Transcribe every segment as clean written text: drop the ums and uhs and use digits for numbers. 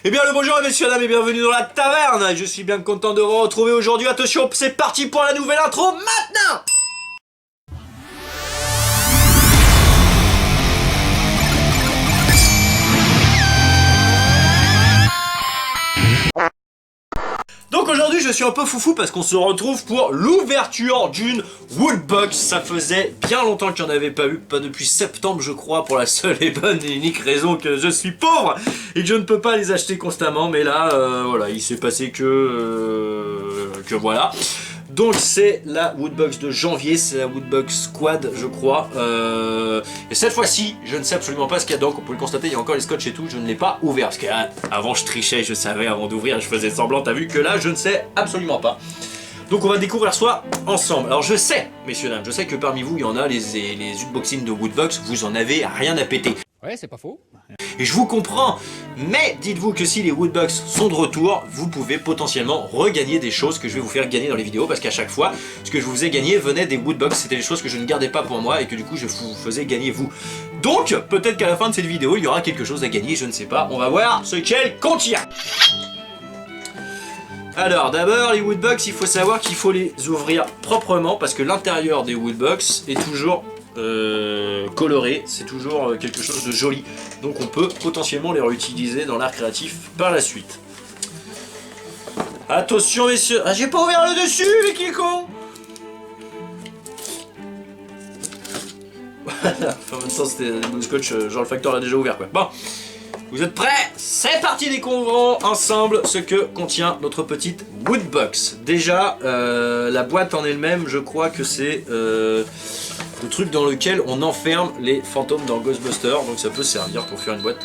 Eh bien le bonjour messieurs dames et bienvenue dans la taverne. Je suis bien content de vous retrouver aujourd'hui. Attention, c'est parti pour la nouvelle intro maintenant. Donc aujourd'hui je suis un peu foufou parce qu'on se retrouve pour l'ouverture d'une Woodbox. Ça faisait bien longtemps qu'il n'y en avait pas eu, pas depuis septembre je crois, pour la seule et bonne et unique raison que je suis pauvre et que je ne peux pas les acheter constamment. Mais là voilà, il s'est passé que voilà. Donc c'est la Woodbox de janvier, c'est la Woodbox Squad je crois. Et cette fois-ci, je ne sais absolument pas ce qu'il y a dedans. Comme vous pouvez le constater, il y a encore les scotch et tout, je ne l'ai pas ouvert. Parce qu'avant je trichais, je savais avant d'ouvrir, je faisais semblant, t'as vu que là je ne sais absolument pas. Donc on va découvrir ça ensemble. Alors je sais, messieurs dames, je sais que parmi vous il y en a les unboxings de Woodbox, vous en avez rien à péter. Ouais, c'est pas faux. Et je vous comprends, mais dites-vous que si les Woodbox sont de retour, vous pouvez potentiellement regagner des choses que je vais vous faire gagner dans les vidéos, parce qu'à chaque fois, ce que je vous ai gagné venait des Woodbox, c'était des choses que je ne gardais pas pour moi et que du coup je vous faisais gagner vous. Donc, peut-être qu'à la fin de cette vidéo, il y aura quelque chose à gagner, je ne sais pas, on va voir ce qu'elle contient. Alors d'abord les Woodbox, il faut savoir qu'il faut les ouvrir proprement, parce que l'intérieur des Woodbox est toujours coloré, c'est toujours quelque chose de joli, donc on peut potentiellement les réutiliser dans l'art créatif par la suite. Attention messieurs, ah j'ai pas ouvert le dessus mais qui est con. Voilà, en même temps c'était le scotch, genre le facteur l'a déjà ouvert quoi. Bon, vous êtes prêts? C'est parti, découvrons ensemble ce que contient notre petite Woodbox. Déjà, la boîte en elle-même, je crois que c'est le truc dans lequel on enferme les fantômes dans Ghostbusters, donc ça peut servir pour faire une boîte.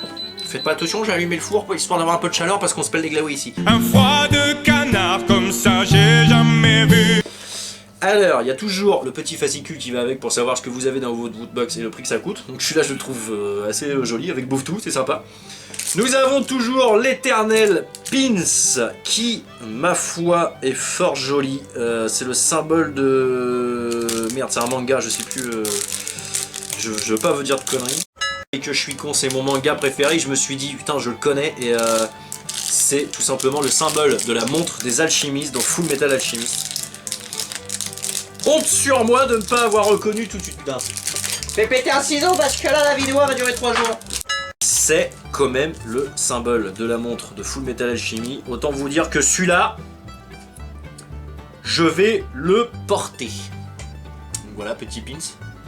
Faites pas attention, j'ai allumé le four pour histoire d'avoir un peu de chaleur parce qu'on se pèle des glaouis ici. Un froid de canard comme ça j'ai jamais vu. Alors, il y a toujours le petit fascicule qui va avec pour savoir ce que vous avez dans votre Woodbox et le prix que ça coûte. Donc celui-là je le trouve assez joli avec Bouffe-Tout, c'est sympa. Nous avons toujours l'éternel Pins qui, ma foi, est fort joli. C'est le symbole de... Merde, c'est un manga, je sais plus... Je veux pas vous dire de conneries. Et que je suis con, c'est mon manga préféré. Je me suis dit, putain, je le connais. Et c'est tout simplement le symbole de la montre des alchimistes dans Full Metal Alchemist. Honte sur moi de ne pas avoir reconnu tout de suite. Putain. Fais péter un ciseau parce que là, la vidéo va durer 3 jours. C'est quand même le symbole de la montre de Full Metal Alchemy. Autant vous dire que celui-là, je vais le porter. Donc voilà, petit pins,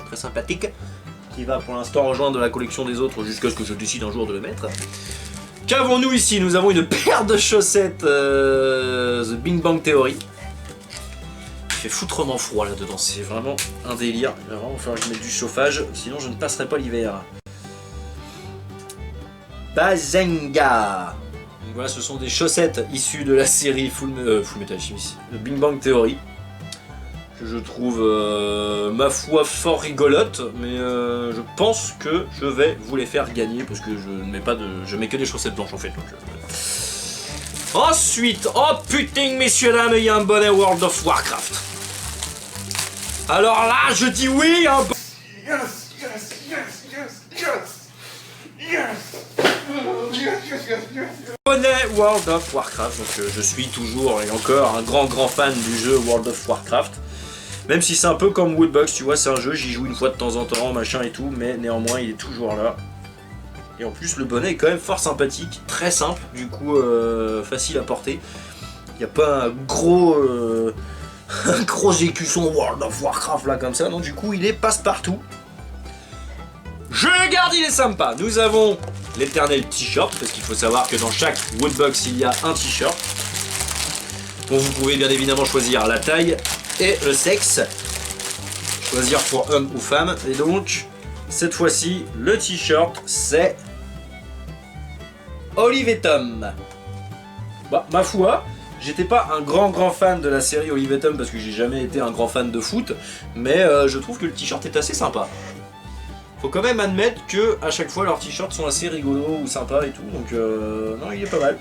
très sympathique, qui va pour l'instant rejoindre la collection des autres jusqu'à ce que je décide un jour de le mettre. Qu'avons-nous ici? Nous avons une paire de chaussettes The Big Bang Theory. Il fait foutrement froid là-dedans, c'est vraiment un délire. Il va vraiment falloir que je mette du chauffage, sinon je ne passerai pas l'hiver. Bazenga. Donc voilà, ce sont des chaussettes issues de la série Full Metal Alchemist, le Big Bang Theory, que je trouve ma foi fort rigolote, mais je pense que je vais vous les faire gagner parce que je mets que des chaussettes blanches en fait. Donc, Ensuite, oh putain messieurs dames, il y a un bonnet World of Warcraft. Alors là, je dis oui, un bonnet World of Warcraft, donc je suis toujours et encore un grand fan du jeu World of Warcraft. Même si c'est un peu comme Woodbox, tu vois, c'est un jeu, j'y joue une fois de temps en temps, machin et tout, mais néanmoins il est toujours là. Et en plus le bonnet est quand même fort sympathique, très simple, du coup facile à porter. Il n'y a pas un gros écusson World of Warcraft là comme ça, non, du coup il est passe-partout. Je le garde, il est sympa. Nous avons l'éternel t-shirt, parce qu'il faut savoir que dans chaque Woodbox il y a un t-shirt. Donc vous pouvez bien évidemment choisir la taille et le sexe. Choisir pour homme ou femme. Et donc, cette fois-ci, le t-shirt c'est Olive et Tom. Bah, ma foi, j'étais pas un grand fan de la série Olive et Tom parce que j'ai jamais été un grand fan de foot, mais je trouve que le t-shirt est assez sympa. Faut quand même admettre que à chaque fois leurs t-shirts sont assez rigolos ou sympas et tout, donc non, il est pas mal.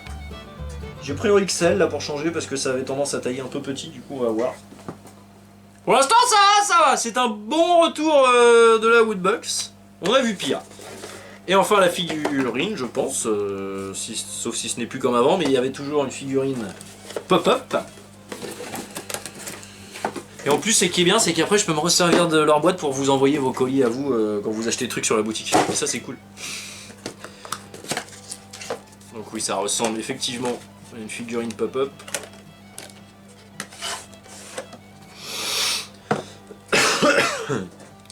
J'ai pris au XL là pour changer parce que ça avait tendance à tailler un peu petit, du coup on va voir. Pour l'instant ça va, c'est un bon retour de la Woodbox. On a vu pire. Et enfin la figurine, je pense, sauf si ce n'est plus comme avant, mais il y avait toujours une figurine pop-up. Et en plus, ce qui est bien, c'est qu'après je peux me resservir de leur boîte pour vous envoyer vos colis à vous quand vous achetez des trucs sur la boutique. Et ça c'est cool. Donc oui, ça ressemble effectivement à une figurine pop-up.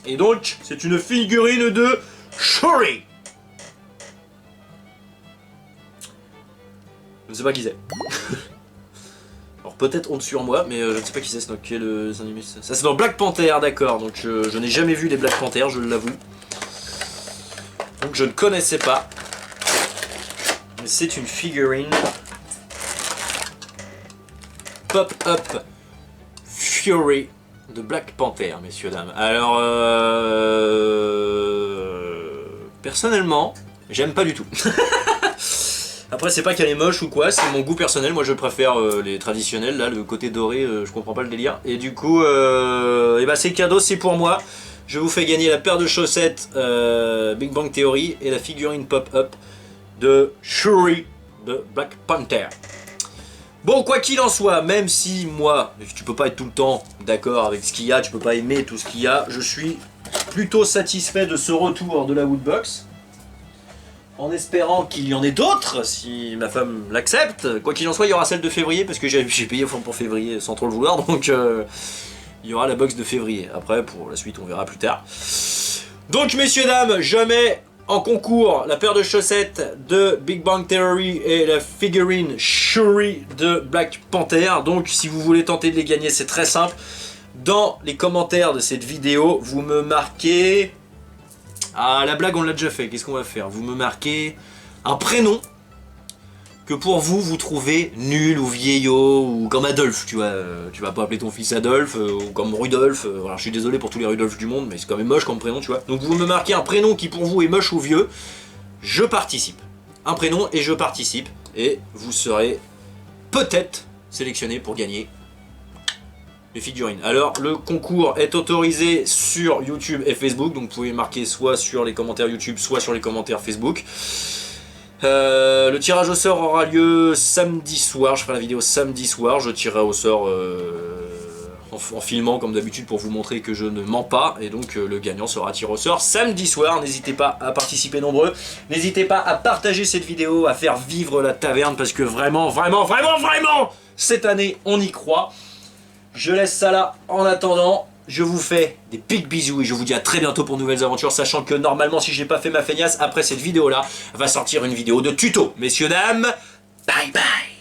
Et donc, c'est une figurine de Shuri. Je ne sais pas qui c'est. Alors peut-être honte sur moi, mais je ne sais pas qui c'est. C'est dans quel animé ça? Ça c'est dans Black Panther, d'accord. Donc je n'ai jamais vu les Black Panther, je l'avoue. Donc je ne connaissais pas. Mais c'est une figurine Pop-Up Fury de Black Panther, messieurs dames. Alors personnellement, j'aime pas du tout. Après c'est pas qu'elle est moche ou quoi, c'est mon goût personnel, moi je préfère les traditionnels, là le côté doré, je comprends pas le délire. Et du coup, et bah c'est cadeau, c'est pour moi. Je vous fais gagner la paire de chaussettes Big Bang Theory et la figurine pop-up de Shuri de Black Panther. Bon, quoi qu'il en soit, même si moi, tu peux pas être tout le temps d'accord avec ce qu'il y a, tu peux pas aimer tout ce qu'il y a, je suis plutôt satisfait de ce retour de la Woodbox. En espérant qu'il y en ait d'autres, si ma femme l'accepte. Quoi qu'il en soit, il y aura celle de février, parce que j'ai payé pour février sans trop le vouloir, donc il y aura la box de février. Après, pour la suite, on verra plus tard. Donc, messieurs, dames, je mets en concours la paire de chaussettes de Big Bang Theory et la figurine Shuri de Black Panther. Donc, si vous voulez tenter de les gagner, c'est très simple. Dans les commentaires de cette vidéo, vous me marquez... Ah, la blague, on l'a déjà fait. Qu'est-ce qu'on va faire? Vous me marquez un prénom que pour vous, vous trouvez nul ou vieillot ou comme Adolphe, tu vois. Tu vas pas appeler ton fils Adolphe ou comme Rudolph. Voilà, je suis désolé pour tous les Rudolph du monde, mais c'est quand même moche comme prénom, tu vois. Donc vous me marquez un prénom qui pour vous est moche ou vieux. Je participe. Un prénom et je participe. Et vous serez peut-être sélectionné pour gagner les figurines. Alors le concours est autorisé sur YouTube et Facebook, donc vous pouvez marquer soit sur les commentaires YouTube, soit sur les commentaires Facebook. Le tirage au sort aura lieu samedi soir, je ferai la vidéo samedi soir, je tirerai au sort en filmant comme d'habitude pour vous montrer que je ne mens pas, et donc le gagnant sera tiré au sort samedi soir. N'hésitez pas à participer nombreux, n'hésitez pas à partager cette vidéo, à faire vivre la taverne, parce que vraiment, cette année on y croit. Je laisse ça là. En attendant, je vous fais des big bisous et je vous dis à très bientôt pour de nouvelles aventures, sachant que normalement, si j'ai pas fait ma feignasse, après cette vidéo là, va sortir une vidéo de tuto. Messieurs, dames, bye bye.